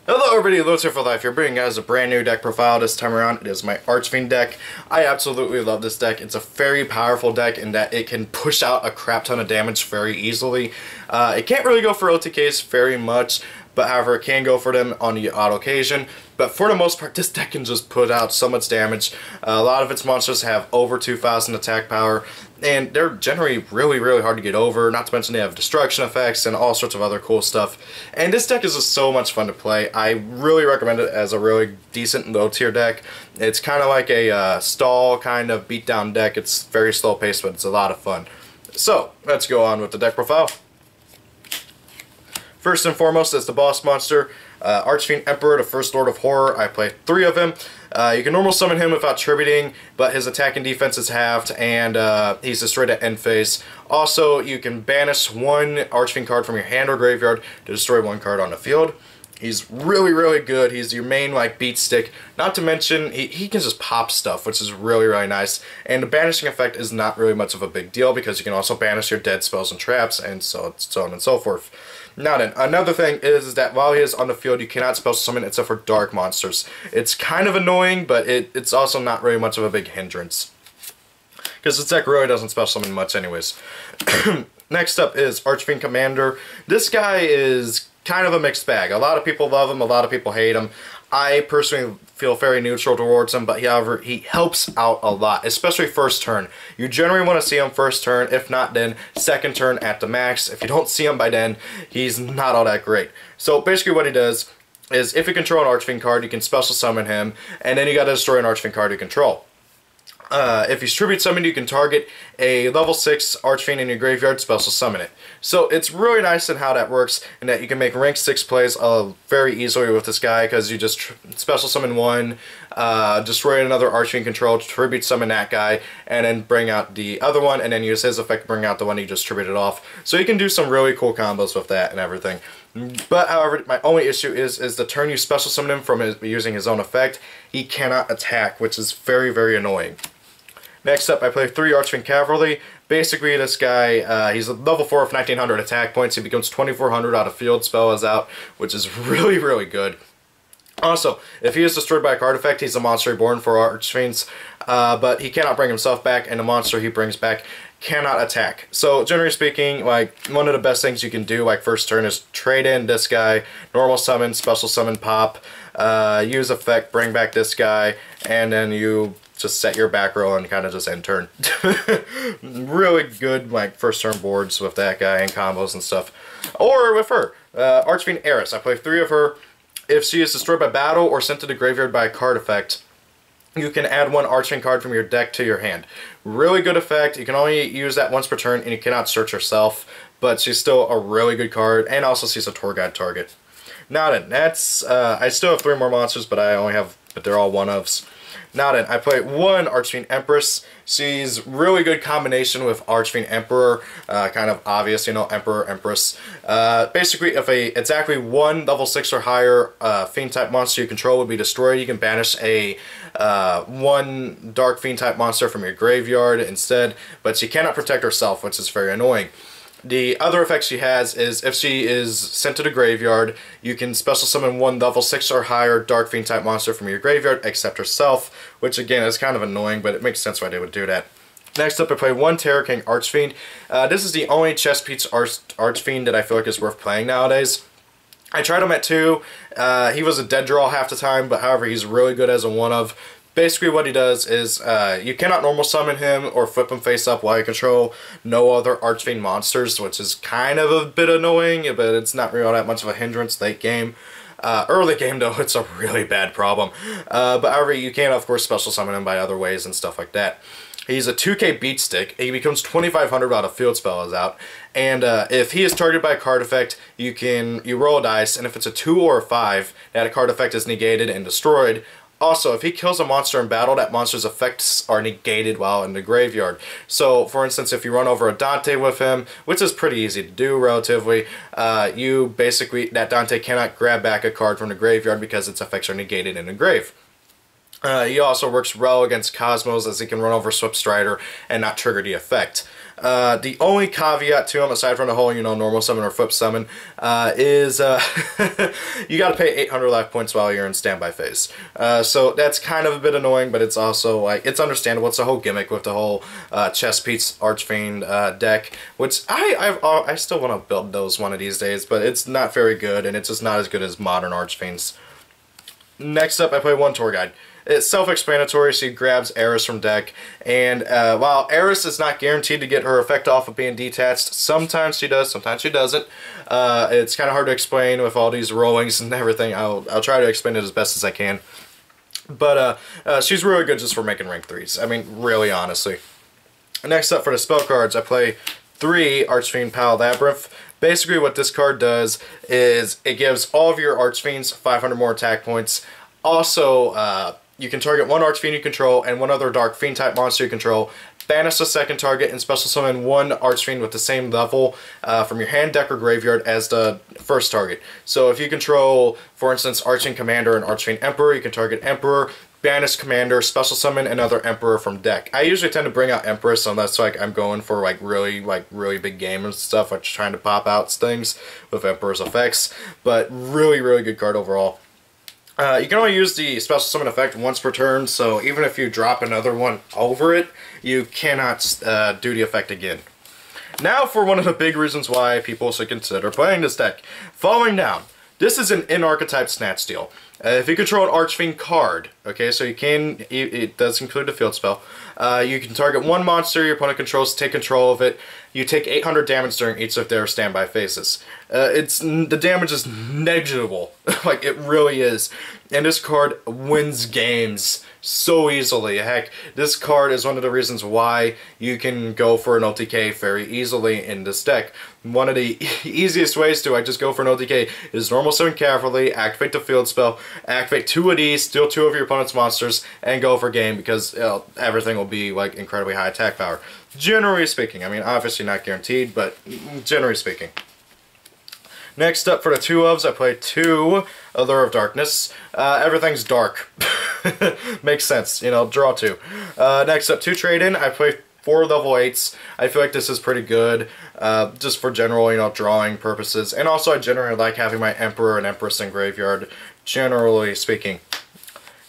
Hello everybody, Lewis here for life. Here bringing you guys a brand new deck profile this time around. It is my Archfiend deck. I absolutely love this deck. It's a very powerful deck in that it can push out a crap ton of damage very easily. It can't really go for OTKs very much, but however it can go for them on the odd occasion. But for the most part, this deck can just put out so much damage. A lot of its monsters have over 2,000 attack power, and they're generally really hard to get over, not to mention they have destruction effects and all sorts of other cool stuff. And this deck is just so much fun to play. I really recommend it as a really decent low tier deck. It's kind of like a stall kind of beatdown deck. It's very slow paced, but it's a lot of fun. So, let's go on with the deck profile. First and foremost is the boss monster, Archfiend Emperor, the First Lord of Horror. I play 3 of him. You can normal summon him without tributing, but his attack and defense is halved, and he's destroyed at end phase. Also, you can banish 1 Archfiend card from your hand or graveyard to destroy 1 card on the field. He's really good. He's your main beat stick. Not to mention he can just pop stuff, which is really nice. And the banishing effect is not really much of a big deal because you can also banish your dead spells and traps and so on and so forth. Now then, another thing is that while he is on the field, you cannot spell summon except for dark monsters. It's kind of annoying, but it's also not really much of a big hindrance, because this deck really doesn't spell summon much anyways. Next up is Archfiend Commander. This guy is kind of a mixed bag. A lot of people love him, a lot of people hate him. I personally feel very neutral towards him, but however, he helps out a lot, especially first turn. You generally want to see him first turn, if not then second turn at the max. If you don't see him by then, he's not all that great. So basically what he does is if you control an Archfiend card, you can special summon him, and then you gotta destroy an Archfiend card you control. If he's tribute summoned, you can target a level 6 Archfiend in your graveyard, special summon it. So it's really nice in how that works, in that you can make rank 6 plays very easily with this guy, because you just special summon 1, destroy another Archfiend control, tribute summon that guy, and then bring out the other one, and then use his effect to bring out the one you just tributed off. So you can do some really cool combos with that and everything. But however, my only issue is the turn you special summon him from using his own effect, he cannot attack, which is very annoying. Next up, I play 3 Archfiend Cavalry. Basically, this guy, he's a level 4 with 1900 attack points. He becomes 2400 out of field, spell is out, which is really good. Also, if he is destroyed by a card effect, he's a monster reborn for Archfiends, but he cannot bring himself back, and the monster he brings back cannot attack. So, generally speaking, one of the best things you can do, first turn, is trade in this guy, normal summon, special summon, pop, use effect, bring back this guy, and then you just set your back row and kind of just end turn. Really good first turn boards with that guy and combos and stuff. Or with her, Archfiend Heiress. I play 3 of her. If she is destroyed by battle or sent to the graveyard by a card effect, you can add 1 Archfiend card from your deck to your hand. Really good effect. You can only use that once per turn, and you cannot search herself, but she's still a really good card, and also she's a tour guide target. Now then, that's I still have 3 more monsters, but they're all one-ofs. Now then, I play 1 Archfiend Empress. She's really good combination with Archfiend Emperor, kind of obvious, Emperor, Empress. Basically, if exactly 1 level 6 or higher Fiend type monster you control would be destroyed, you can banish a 1 Dark Fiend type monster from your graveyard instead, but she cannot protect herself, which is very annoying. The other effect she has is if she is sent to the graveyard, you can special summon 1 level 6 or higher Dark Fiend type monster from your graveyard except herself, which again is kind of annoying, but it makes sense why they would do that. Next up, I play 1 Terror King Archfiend. This is the only chess piece Archfiend that I feel like is worth playing nowadays. I tried him at 2. He was a dead draw half the time, but however, he's really good as a one-of. Basically what he does is, you cannot normal summon him or flip him face up while you control no other Archfiend monsters, which is kind of a bit annoying, but it's not really all that much of a hindrance late game. Early game though, it's a really bad problem. But however, you can of course special summon him by other ways and stuff like that. He's a 2k beat stick. He becomes 2500 out of field spell is out. And if he is targeted by a card effect, you roll a dice, and if it's a 2 or a 5, that card effect is negated and destroyed. Also, if he kills a monster in battle, that monster's effects are negated while in the graveyard. So, for instance, if you run over a Dante with him, which is pretty easy to do relatively, that Dante cannot grab back a card from the graveyard because its effects are negated in the grave. He also works well against Cosmos, as he can run over Swift Strider and not trigger the effect. The only caveat to them, aside from the whole, normal summon or flip summon, is you gotta pay 800 life points while you're in standby phase. So that's kind of a bit annoying, but it's also, like, it's understandable. It's a whole gimmick with the whole Chest Beats Archfiend deck, which I still want to build those one of these days, but it's not very good, and it's just not as good as modern Archfiends. Next up, I play one tour guide. It's self-explanatory. She grabs Eris from deck, and while Eris is not guaranteed to get her effect off of being detached, sometimes she does, sometimes she doesn't. It's kind of hard to explain with all these rollings and everything. I'll try to explain it as best as I can. But she's really good just for making rank 3s. I mean, really, honestly. Next up for the spell cards, I play 3 Archfiend Pal Labyrinth. Basically what this card does is it gives all of your Archfiends 500 more attack points. Also, you can target one Archfiend you control and one other Dark Fiend type monster you control. Banish the second target and special summon one Archfiend with the same level from your hand, deck, or graveyard as the first target. So if you control, for instance, Archfiend Commander and Archfiend Emperor, you can target Emperor, banish Commander, special summon another Emperor from deck. I usually tend to bring out Empress unless like I'm going for really big game and stuff, like trying to pop out things with Emperor's effects. But really good card overall. You can only use the special summon effect once per turn, so even if you drop another one over it, you cannot do the effect again. Now for one of the big reasons why people should consider playing this deck. Falling Down. This is an in-archetype snatch steal. If you control an Archfiend card, okay, so you can, it does include the field spell, you can target one monster your opponent controls, take control of it. You take 800 damage during each of their standby phases. The damage is negligible, like it really is. And this card wins games so easily. Heck, this card is one of the reasons why you can go for an OTK very easily in this deck. One of the easiest ways to just go for an OTK is normal summon Cavalry, activate the field spell, activate 2 of these, steal 2 of your opponent's monsters, and go for game because everything will be like incredibly high attack power. Generally speaking, I mean obviously not guaranteed, but generally speaking. Next up for the 2 ofs, I play 2 Allure of Darkness. Everything's dark. Makes sense, draw 2. Next up, 2 trade-in, I play 4 level 8s. I feel like this is pretty good, just for general, drawing purposes. And also I generally like having my Emperor and Empress in graveyard, generally speaking.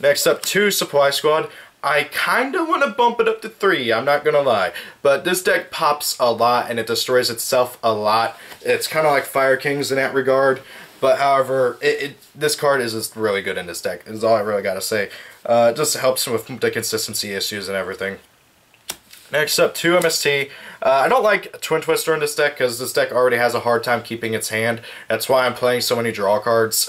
Next up, 2 Supply Squad. I kind of want to bump it up to 3, I'm not going to lie. But this deck pops a lot and it destroys itself a lot. It's kind of like Fire Kings in that regard. But however, this card is just really good in this deck, is all I really got to say. It just helps with the consistency issues and everything. Next up, 2 MST. I don't like Twin Twister in this deck because this deck already has a hard time keeping its hand. That's why I'm playing so many draw cards.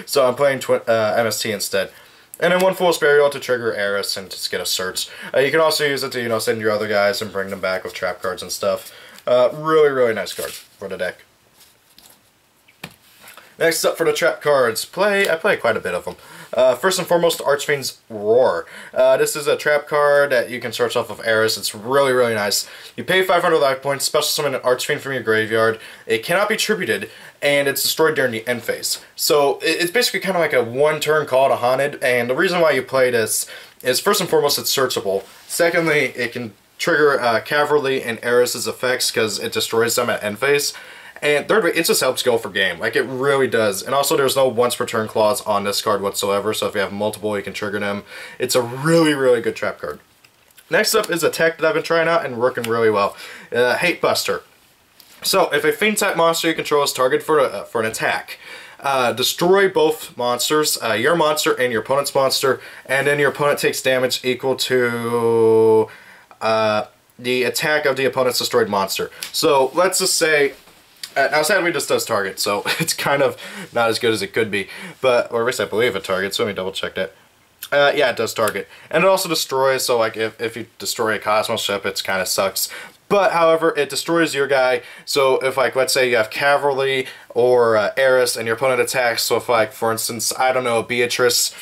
So I'm playing MST instead. And then 1 Fool's Burial to trigger Eris and just get a search. You can also use it to, send your other guys and bring them back with trap cards and stuff. Really nice card for the deck. Next up for the trap cards, I play quite a bit of them. First and foremost, Archfiend's Roar. This is a trap card that you can search off of Eris. It's really nice. You pay 500 life points, special summon an Archfiend from your graveyard. It cannot be tributed, and it's destroyed during the end phase. So it's basically kind of like a 1-turn call to Haunted, and the reason why you play this is first and foremost it's searchable. Secondly, it can trigger Cavalry and Eris's effects because it destroys them at end phase. And thirdly, it just helps go for game. Like, it really does. And also, there's no once per turn clause on this card whatsoever, so if you have multiple, you can trigger them. It's a really good trap card. Next up is a tech that I've been trying out and working really well. Hate Buster. So, if a Fiend type monster you control is targeted for an attack, destroy both monsters, your monster and your opponent's monster, and then your opponent takes damage equal to the attack of the opponent's destroyed monster. So, let's just say... now sadly this does target, so it's kind of not as good as it could be, but, or at least I believe it targets, so let me double check that. Yeah, it does target. And it also destroys, so like if you destroy a Cosmos ship, it kind of sucks. But however, it destroys your guy, so if like, let's say you have Cavalry or Eris and your opponent attacks, so if like, for instance, I don't know, Beatrice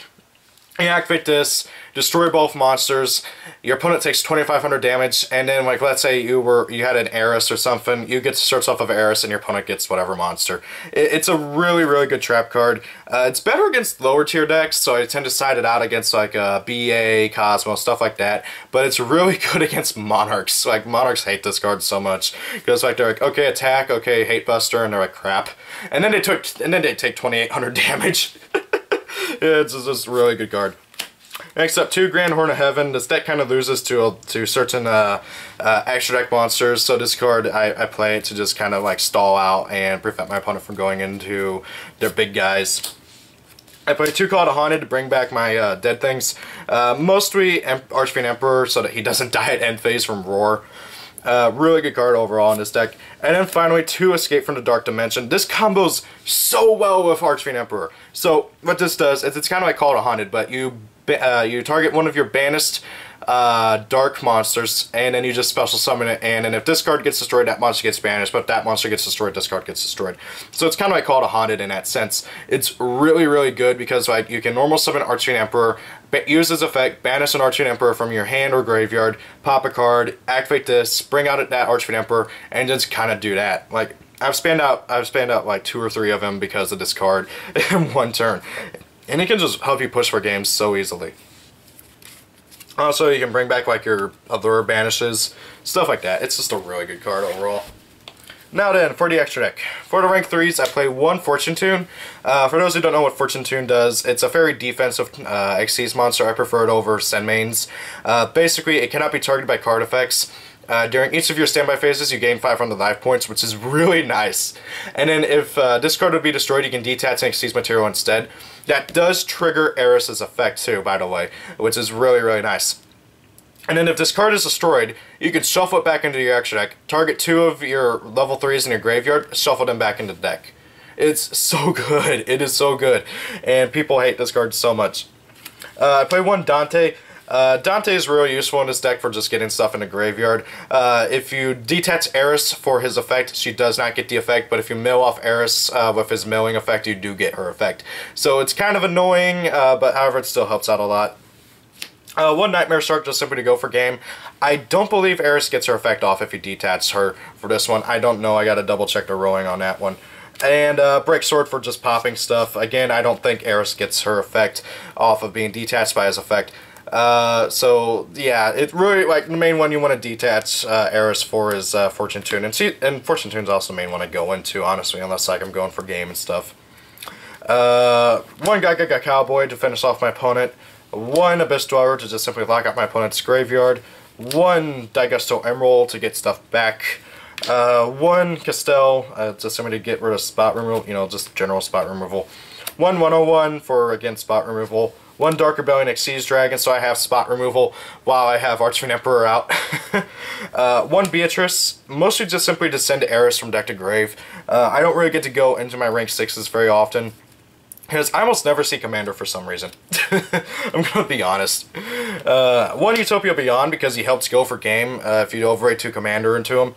You activate this, destroy both monsters, your opponent takes 2,500 damage, and then, like, let's say you had an Eris or something, you get starts off of Eris and your opponent gets whatever monster. It's a really, really good trap card. It's better against lower tier decks, so I tend to side it out against, like, BA, Cosmo, stuff like that, but it's really good against Monarchs. Like, Monarchs hate this card so much, because, like, they're like, okay, attack, okay, hate buster, and they're like, crap. And then they take 2,800 damage. Yeah, it's just a really good card. Next up, 2 Grand Horn of Heaven. This deck kind of loses to certain extra deck monsters, so this card, I play it to just kind of like stall out and prevent my opponent from going into their big guys. I play 2 Call to Haunted to bring back my dead things. Mostly Archfiend Emperor so that he doesn't die at end phase from Roar. Really good card overall in this deck. And then finally, 2 Escape from the Dark Dimension. This combos so well with Archfiend Emperor. So what this does is it's kind of like Call to Haunted, but you target one of your banished dark monsters, and then you just special summon it, and then if this card gets destroyed, that monster gets banished, but if that monster gets destroyed, this card gets destroyed. So it's kind of like Call to Haunted in that sense. It's really, really good because, like, you can normal summon Archfiend Emperor, use this effect, banish an Archfiend Emperor from your hand or graveyard, pop a card, activate this, bring out that Archfiend Emperor, and just kind of do that. Like, I've spanned out like 2 or 3 of them because of this card in one turn. And it can just help you push for games so easily. Also, you can bring back like your other banishes, stuff like that. It's just a really good card overall. Now then, for the extra deck. For the rank 3s, I play 1 Fortune Tune. For those who don't know what Fortune Tune does, it's a very defensive Xyz monster. I prefer it over Senmains. Basically, it cannot be targeted by card effects. During each of your standby phases, you gain 500 life points, which is really nice. And then if this card would be destroyed, you can detach and Xyz material instead. That does trigger Eris's effect too, by the way, which is really, really nice. And then if this card is destroyed, you can shuffle it back into your extra deck, target 2 of your level 3s in your graveyard, shuffle them back into the deck. It's so good. It is so good. And people hate this card so much. I play 1 Dante. Dante is really useful in this deck for just getting stuff in the graveyard. If you detach Eris for his effect, she does not get the effect, but if you mill off Eris with his milling effect, you do get her effect. So it's kind of annoying, but however, it still helps out a lot. 1 Nightmare Shark, just simply to go for game. I don't believe Eris gets her effect off if you detach her for this one. I don't know, I gotta double check the rolling on that one. And Break Sword for just popping stuff. Again, I don't think Eris gets her effect off of being detached by his effect. So yeah, it really, like, the main one you want to detach Eris for is Fortune Tune, and Fortune Tune's also the main one I go into, honestly, unless like I'm going for game and stuff. 1 Gaga Cowboy to finish off my opponent, 1 Abyss Dweller to just simply lock out my opponent's graveyard, 1 Daigusto Emerald to get stuff back, 1 Castell just simply to get rid of spot removal, you know, just general spot removal, 1 101 for, again, spot removal, 1 Dark Rebellion Xyz Dragon, so I have spot removal while I have Archfiend Emperor out. 1 Beatrice, mostly just simply to send Eris from deck to grave. I don't really get to go into my rank 6s very often, because I almost never see Commander for some reason. I'm going to be honest. 1 Utopia Beyond, because he helps go for game if you overrate 2 Commander into him.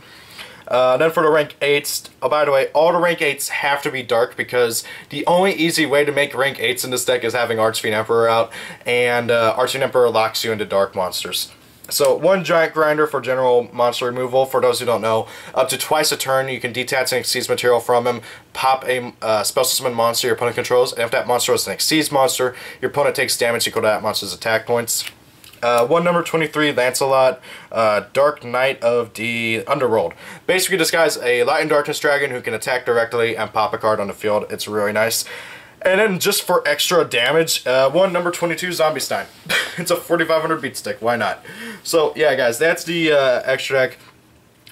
Then for the rank 8s, oh, by the way, all the rank 8s have to be dark because the only easy way to make rank 8s in this deck is having Archfiend Emperor out, and Archfiend Emperor locks you into dark monsters. So 1 Giant Grinder for general monster removal. For those who don't know, up to twice a turn you can detach an Xyz material from him, pop a special summon monster your opponent controls, and if that monster is an Xyz monster, your opponent takes damage equal to that monster's attack points. 1 number 23, Lancelot, Dark Knight of the Underworld. Basically, this guy's a Light and Darkness Dragon who can attack directly and pop a card on the field. It's really nice. And then just for extra damage, 1 number 22, Zombie Stein. It's a 4500 beat stick, why not? So yeah guys, that's the extra deck.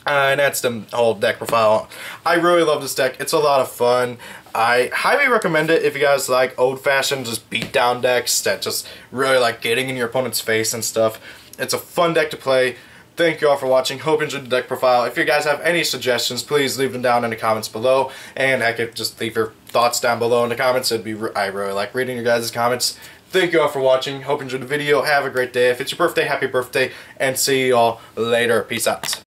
And that's the whole deck profile. I really love this deck. It's a lot of fun. I highly recommend it if you guys like old-fashioned, just beat-down decks that just really like getting in your opponent's face and stuff. It's a fun deck to play. Thank you all for watching. Hope you enjoyed the deck profile. If you guys have any suggestions, please leave them down in the comments below. And I could just leave your thoughts down below in the comments. I really like reading your guys' comments. Thank you all for watching. Hope you enjoyed the video. Have a great day. If it's your birthday, happy birthday. And see you all later. Peace out.